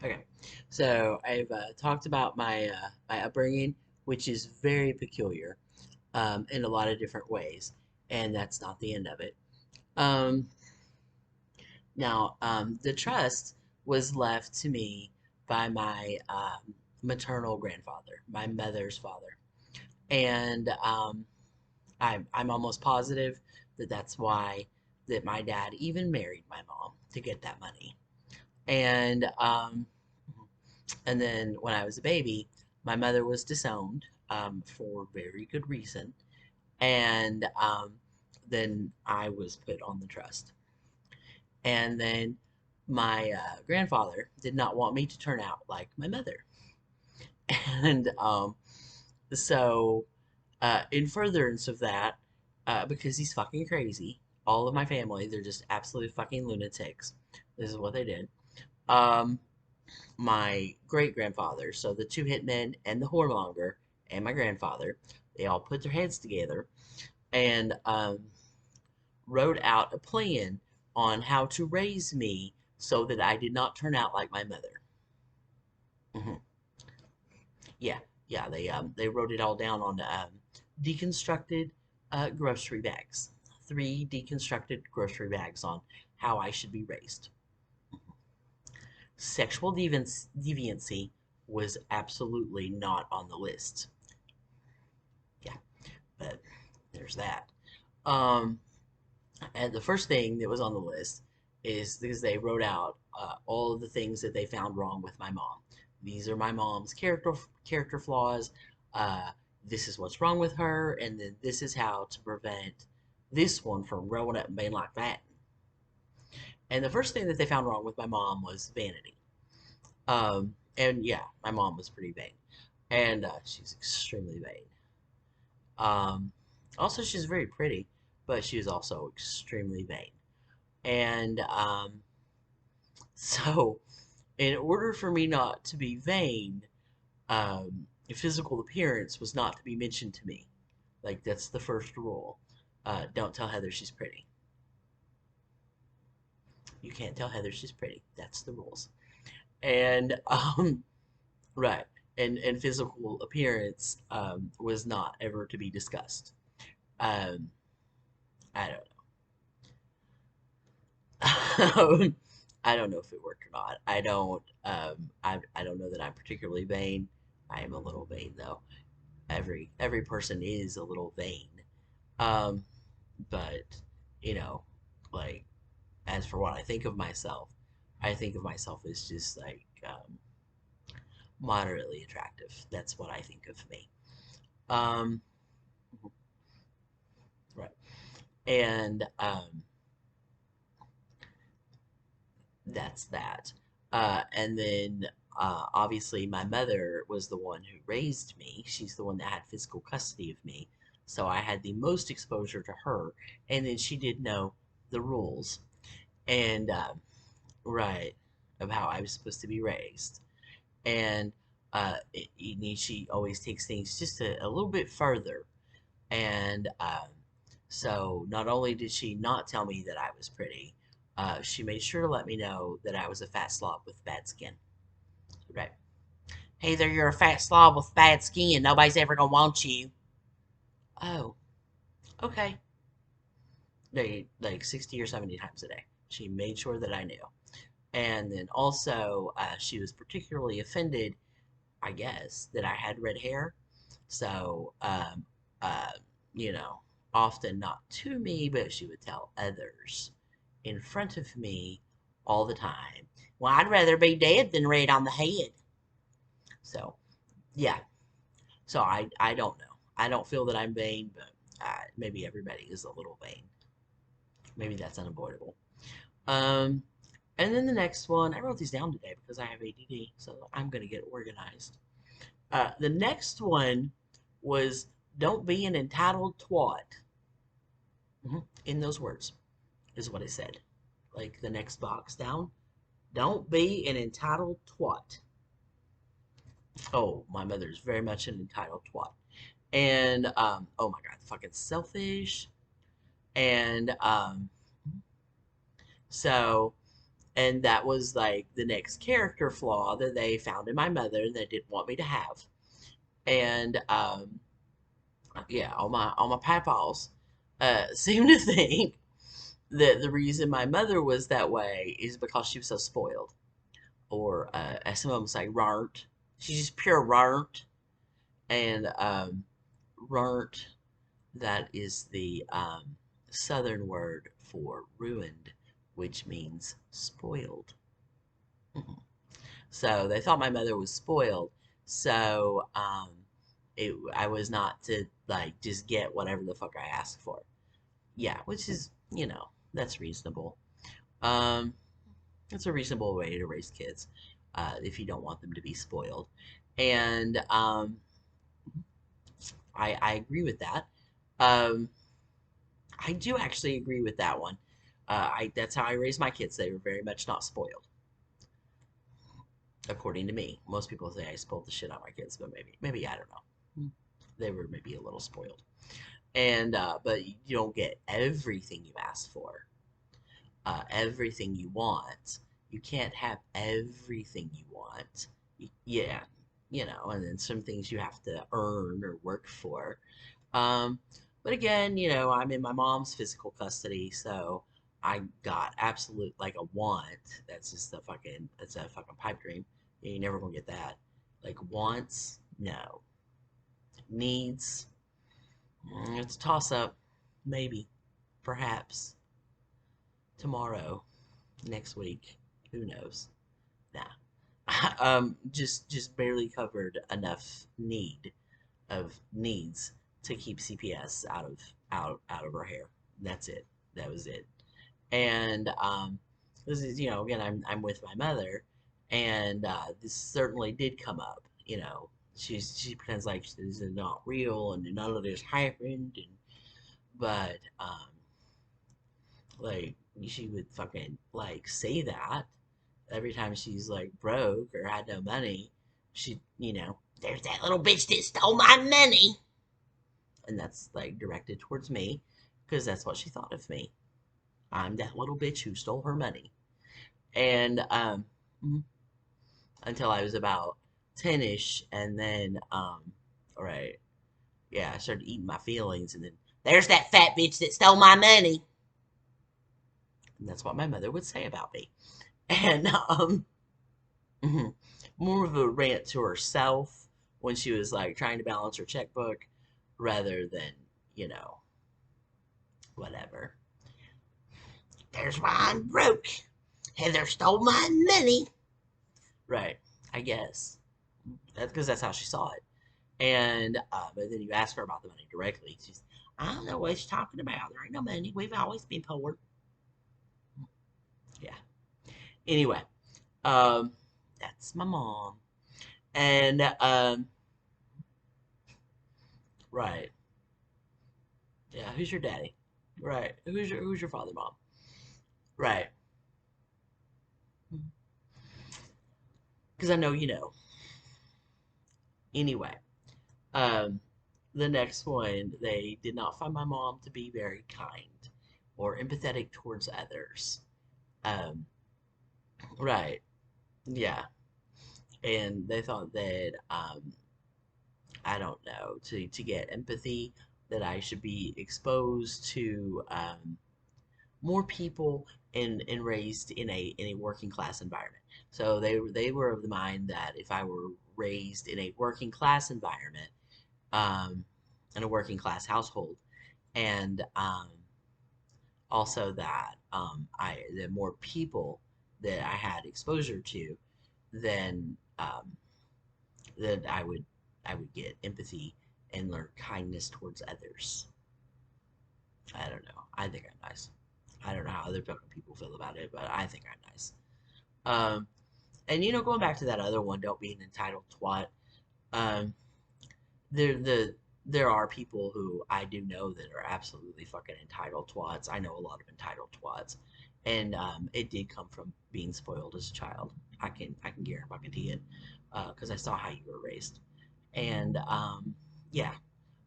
Okay, so I've talked about my upbringing, which is very peculiar in a lot of different ways, and that's not the end of it. Um, the trust was left to me by my maternal grandfather, my mother's father, and I'm almost positive that that's why that my dad even married my mom to get that money. And and then when I was a baby, my mother was disowned for very good reason, and then I was put on the trust. And then my grandfather did not want me to turn out like my mother, and so in furtherance of that, because he's fucking crazy, all of my family, they're just absolute fucking lunatics. This is what they did. Um, my great grandfather, so the two hitmen and the whoremonger, and my grandfather, they all put their heads together and wrote out a plan on how to raise me so that I did not turn out like my mother. Hmm. Yeah, yeah, they wrote it all down on deconstructed grocery bags. 3 deconstructed grocery bags on how I should be raised. Sexual deviancy was absolutely not on the list. Yeah, but there's that. Um, and the first thing that was on the list is because they wrote out all of the things that they found wrong with my mom. These are my mom's character flaws. Uh, this is what's wrong with her, and then this is how to prevent this one from growing up and being like that. And the first thing that they found wrong with my mom was vanity. And yeah, my mom was pretty vain, and she's extremely vain. Um, Also, she's very pretty, but she was also extremely vain. And so, in order for me not to be vain, physical appearance was not to be mentioned to me. Like, that's the first rule. Don't tell Heather she's pretty. You can't tell Heather she's pretty. That's the rules. And, right. And physical appearance was not ever to be discussed. Um, I don't know. I don't know if it worked or not. I don't know that I'm particularly vain. I am a little vain though. Every person is a little vain. Um, but you know, like as for what I think of myself as just like moderately attractive. That's what I think of me. Um, right. And that's that. And then obviously my mother was the one who raised me. She's the one that had physical custody of me. So I had the most exposure to her. And then she did know the rules and right of how I was supposed to be raised. And she always takes things just a little bit further. And so not only did she not tell me that I was pretty, she made sure to let me know that I was a fat slob with bad skin. Right. Hey there, you're a fat slob with bad skin. Nobody's ever gonna want you. Oh, okay. Like 60 or 70 times a day. She made sure that I knew. And then also, she was particularly offended, I guess, that I had red hair. So, uh, you know, often not to me, but she would tell others in front of me all the time. Well, I'd rather be dead than red on the head. So, yeah. So I don't know. I don't feel that I'm vain, but maybe everybody is a little vain. Maybe that's unavoidable. Um, and then the next one, I wrote these down today because I have ADD, so I'm gonna get organized. The next one was don't be an entitled twat. In those words is what it said. Like the next box down. Don't be an entitled twat. Oh, my mother's very much an entitled twat. And oh my god, fucking selfish. And so And that was like the next character flaw that they found in my mother that didn't want me to have. And yeah, all my papaws seem to think that the reason my mother was that way is because she was so spoiled, or as some of them say, rart. She's just pure rart, and rart, that is the southern word for ruined, which means spoiled. Mhm. So they thought my mother was spoiled. So I was not to like just get whatever the fuck I asked for. Yeah, which is, that's reasonable. Um, it's a reasonable way to raise kids if you don't want them to be spoiled. And I agree with that. Um, I do actually agree with that one. That's how I raised my kids. They were very much not spoiled, according to me. Most people say I spoiled the shit out of my kids, but maybe I don't know. They were maybe a little spoiled, and but you don't get everything you ask for, everything you want. You can't have everything you want. Yeah, and then some things you have to earn or work for. Um, but again, I'm in my mom's physical custody, so I got absolute like a want. That's a fucking pipe dream. You're never gonna get that. Like wants, no. Needs, it's a toss up. Maybe, perhaps tomorrow, next week, who knows? Nah. Just barely covered enough needs to keep CPS out of her hair. That's it. That was it. And this is, again, I'm with my mother, and this certainly did come up. She pretends like this is not real and none of this happened, but like she would fucking like say that every time she's like broke or had no money. She, there's that little bitch that stole my money, and that's like directed towards me because that's what she thought of me. I'm that little bitch who stole her money. And mhm, until I was about 10ish, and then all right, yeah, I started eating my feelings, and then there's that fat bitch that stole my money. And that's what my mother would say about me. And mhm, more of a rant to herself when she was like trying to balance her checkbook rather than, you know, whatever. There's why I'm broke. Heather stole my money. Right, I guess. That's because that's how she saw it. And but then you ask her about the money directly. She's, I don't know what she's talking about. There ain't no money. We've always been poor. Yeah. Anyway, um, that's my mom. And right. Yeah. Who's your daddy? Right. Who's your father, mom? Right. Because I know you know. Anyway, um, the next one, they did not find my mom to be very kind or empathetic towards others. Um, right. Yeah. And they thought that I don't know, to get empathy, that I should be exposed to more people and raised in a working class environment. So they were of the mind that if I were raised in a working class environment, um, in a working class household, and also that the more people that I had exposure to, then then I would get empathy and learn kindness towards others. I don't know. I think I'm nice. I don't know how other fucking people feel about it, but I think I'm nice. Um, and going back to that other one, don't be an entitled twat. Um, there are people who I do know that are absolutely fucking entitled twats. I know a lot of entitled twats, and it did come from being spoiled as a child. I can guarantee it because I saw how you were raised, and yeah,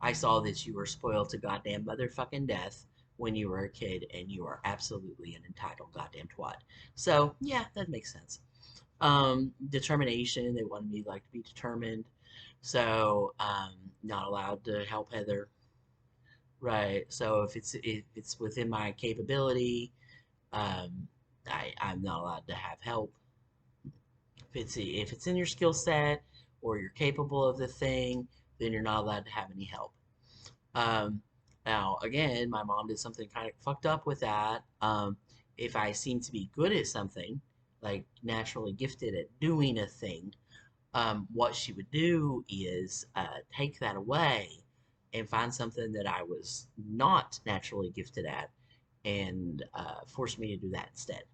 I saw that you were spoiled to goddamn motherfucking death when you were a kid and you are absolutely an entitled goddamn twat. So yeah, that makes sense. Determination, they wanted me like to be determined. So not allowed to help Heather. Right. So if it's within my capability, I'm not allowed to have help. If it's in your skill set or you're capable of the thing, then you're not allowed to have any help. Um, Now, again, my mom did something kind of fucked up with that. If I seem to be good at something, like naturally gifted at doing a thing, what she would do is take that away and find something that I was not naturally gifted at and force me to do that instead.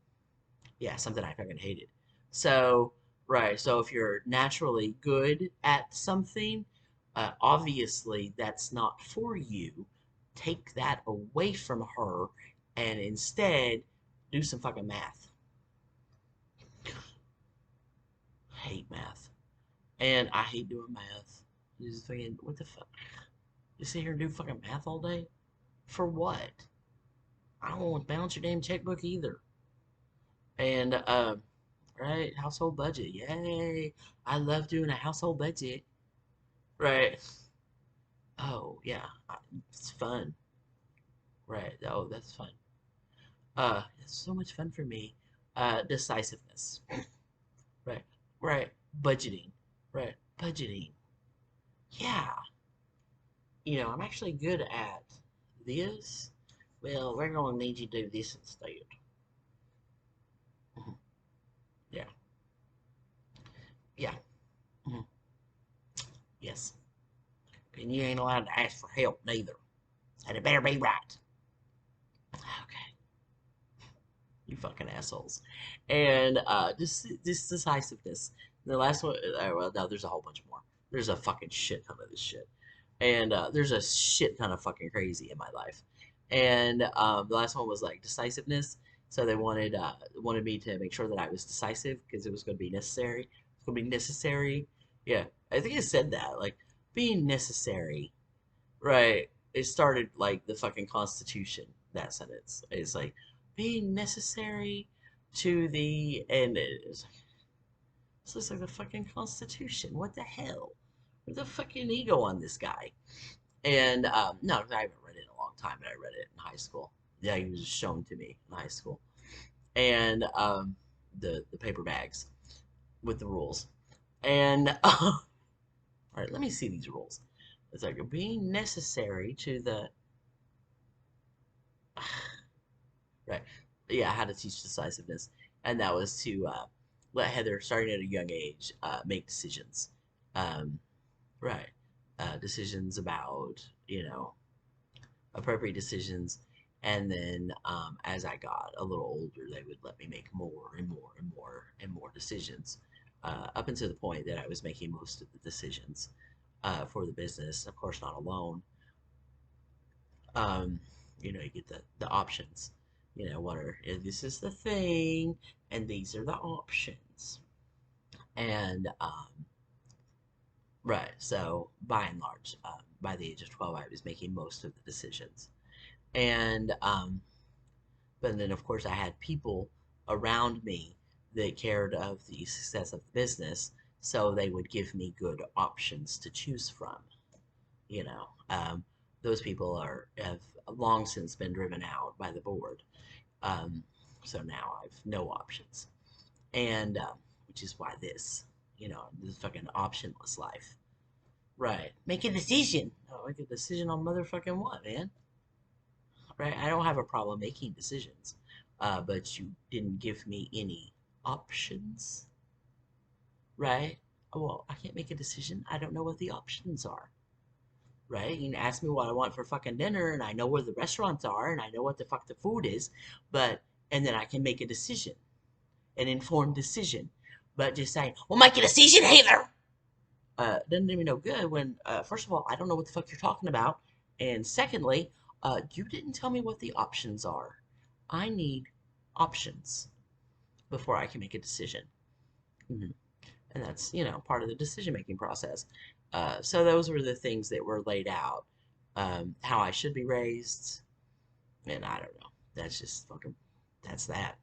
Yeah, something I fucking hated. So, right. So if you're naturally good at something, obviously that's not for you. Take that away from her and instead do some fucking math. Hate math. And I hate doing math. Just fucking, what the fuck? You sit here and do fucking math all day? For what? I don't want to balance your damn checkbook either. And right, household budget. Yay. I love doing a household budget. Right. Oh, yeah. It's fun. Right. Oh, that's fun. It's so much fun for me. Decisiveness. Right. Right. Budgeting. Right. Budgeting. Yeah. I'm actually good at this. Well, we're going to need you to do this instead. Mhm. Yeah. Yeah. Mhm. Yes. And you ain't allowed to ask for help neither. And it better be right. Okay. You fucking assholes. And this decisiveness. The last one, well, no, there's a whole bunch more. There's a fucking shit ton of this shit. And there's a shit ton of fucking crazy in my life. And the last one was like decisiveness. So they wanted me to make sure that I was decisive because it was going to be necessary. It's going to be necessary. Yeah, I think it said that like being necessary. Right. It started like the fucking Constitution. That sentence. It's like being necessary to the and it's this looks like the fucking Constitution. What the hell? Where's the fucking ego on this guy? And no, I haven't read it in a long time, but I read it in high school. Yeah, he was shown to me in high school. And the paper bags with the rules. And all right, let me see these rules. It's like being necessary to the right. Yeah, how to teach decisiveness, and that was to let Heather, starting at a young age, make decisions. Um, right, decisions about appropriate decisions, and then as I got a little older, they would let me make more and more and more and more decisions, up until the point that I was making most of the decisions for the business. Of course, not alone. um, you get the options. What are this is the thing, and these are the options. And right, so by and large, by the age of 12, I was making most of the decisions. And but then of course I had people around me that cared of the success of the business, so they would give me good options to choose from. You know, those people have long since been driven out by the board. Um, so now I've no options, and which is why this fucking optionless life. Right, make a decision. Oh, make a decision on motherfucking what, man? Right, I don't have a problem making decisions, but you didn't give me any options, right? Well, I can't make a decision. I don't know what the options are. Right? You can ask me what I want for fucking dinner, and I know where the restaurants are, and I know what the fuck the food is, but and then I can make a decision, an informed decision. But just saying, "Well, make a decision, Heather," doesn't do me no good. When first of all, I don't know what the fuck you're talking about, and secondly, you didn't tell me what the options are. I need options before I can make a decision. Mhm. And that's part of the decision making process. So those were the things that were laid out, how I should be raised, And I don't know. That's just fucking, that's that.